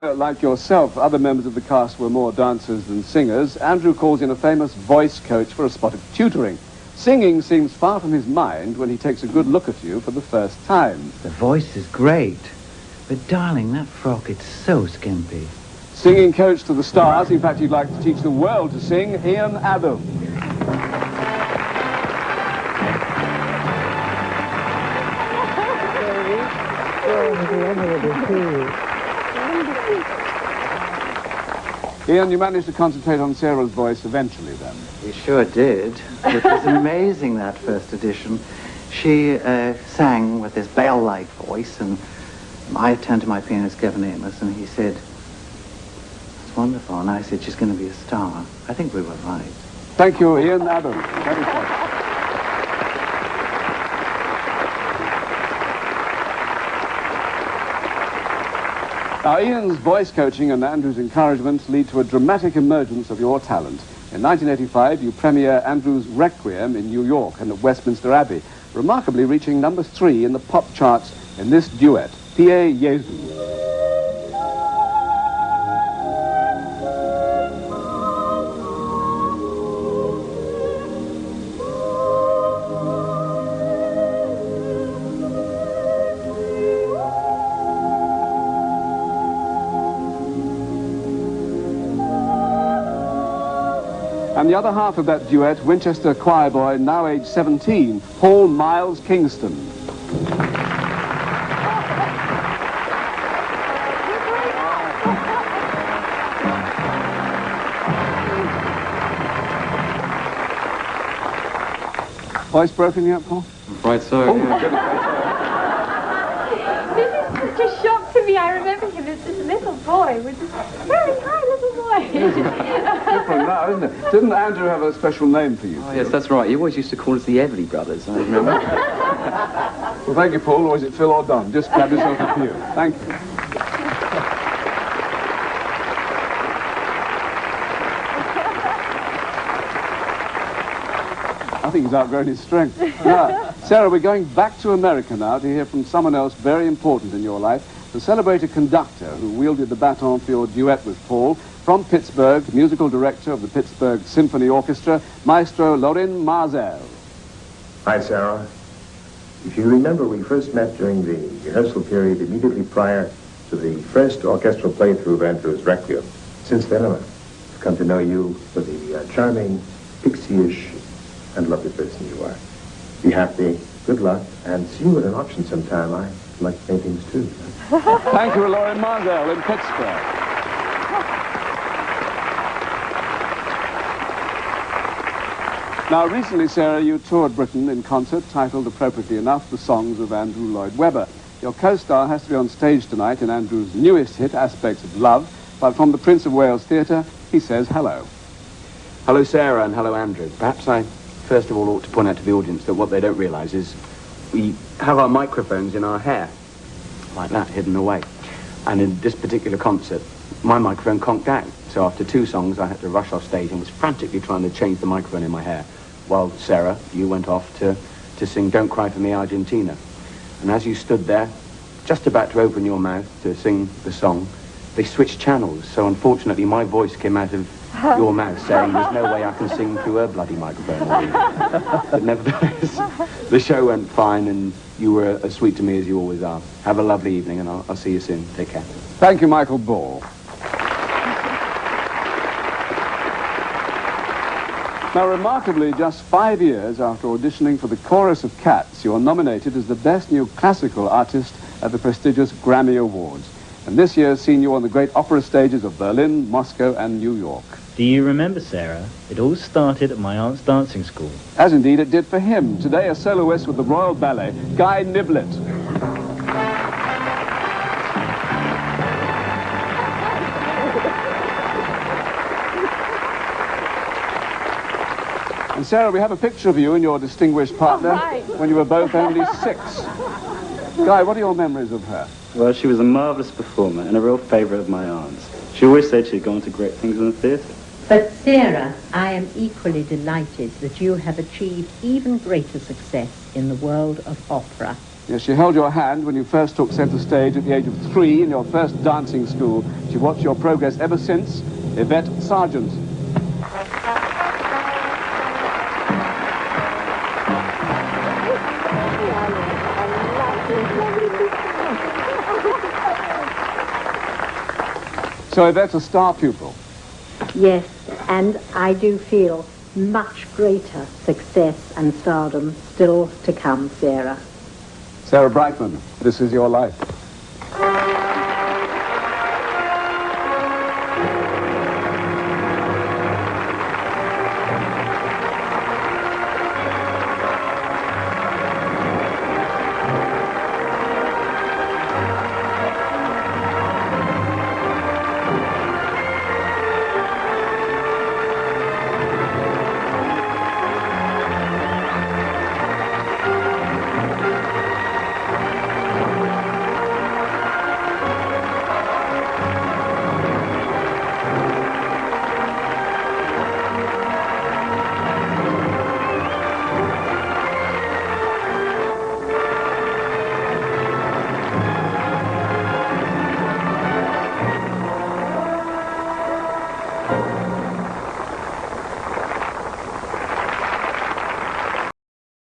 Like yourself, other members of the cast were more dancers than singers. Andrew calls in a famous voice coach for a spot of tutoring. Singing seems far from his mind when he takes a good look at you for the first time. The voice is great, but darling, that frock, it's so skimpy. Singing coach to the stars. In fact, he'd like to teach the world to sing, Ian Adam. Ian, you managed to concentrate on Sarah's voice eventually, then? We sure did. It was amazing, that first edition. She sang with this bell-like voice, and I turned to my pianist, Kevin Amos, and he said, "It's wonderful." And I said, "She's going to be a star." I think we were right. Thank you, Ian Adam. Very fun. Now, Ian's voice coaching and Andrew's encouragement lead to a dramatic emergence of your talent. In 1985, you premiere Andrew's Requiem in New York and at Westminster Abbey, remarkably reaching number 3 in the pop charts in this duet, Pie Jesu. And the other half of that duet, Winchester choir boy, now aged 17, Paul Miles Kingston. Voice broken yet, Paul? Right, so. Oh, my goodness. This is such a shock to me. I remember him as this little boy with this very high little voice. Different now, isn't it? Didn't Andrew have a special name for you? Oh, yes, that's right. He always used to call us the Everly Brothers, I remember. Well, thank you, Paul. Or is it Phil or Don? Just grab yourself a few. Thank you. I think he's outgrown his strength. Now, Sarah, we're going back to America now to hear from someone else very important in your life, to celebrate a conductor who wielded the baton for your duet with Paul. From Pittsburgh, musical director of the Pittsburgh Symphony Orchestra, Maestro Lorin Maazel. Hi, Sarah. If you remember, we first met during the rehearsal period immediately prior to the first orchestral playthrough of Andrew's Requiem. Since then, I've come to know you for the charming, pixie-ish, and lovely person you are. Be happy, good luck, and see you at an auction sometime. I like paintings too. Thank you, Lorin Maazel in Pittsburgh. Now, recently, Sarah, you toured Britain in concert, titled, appropriately enough, The Songs of Andrew Lloyd Webber. Your co-star has to be on stage tonight in Andrew's newest hit, Aspects of Love, but from the Prince of Wales Theatre, he says hello. Hello, Sarah, and hello, Andrew. Perhaps I, first of all, ought to point out to the audience that what they don't realise is we have our microphones in our hair, like that, hidden away. And in this particular concert, my microphone conked out. So after 2 songs, I had to rush off stage and was frantically trying to change the microphone in my hair, while Sarah, you went off to sing Don't Cry For Me, Argentina. And as you stood there, just about to open your mouth to sing the song, they switched channels. So unfortunately, my voice came out of your mouth saying, "There's no way I can sing through her bloody microphone." But nevertheless, the show went fine, and you were as sweet to me as you always are. Have a lovely evening, and I'll see you soon. Take care. Thank you, Michael Ball. Now, remarkably, just 5 years after auditioning for the chorus of Cats, you're nominated as the Best New Classical Artist at the prestigious Grammy Awards. And this year's seen you on the great opera stages of Berlin, Moscow, and New York. Do you remember, Sarah? It all started at my aunt's dancing school. As indeed it did for him. Today, a soloist with the Royal Ballet, Guy Niblett. And Sarah, we have a picture of you and your distinguished partner when you were both only 6. Guy, what are your memories of her? Well, she was a marvellous performer and a real favourite of my aunt's. She always said she'd gone to great things in the theatre. But Sarah, I am equally delighted that you have achieved even greater success in the world of opera. Yes, she held your hand when you first took centre stage at the age of 3 in your first dancing school. She watched your progress ever since. Yvette Sargent. So Yvette's a star pupil. Yes, and I do feel much greater success and stardom still to come, Sarah. Sarah Brightman, this is your life.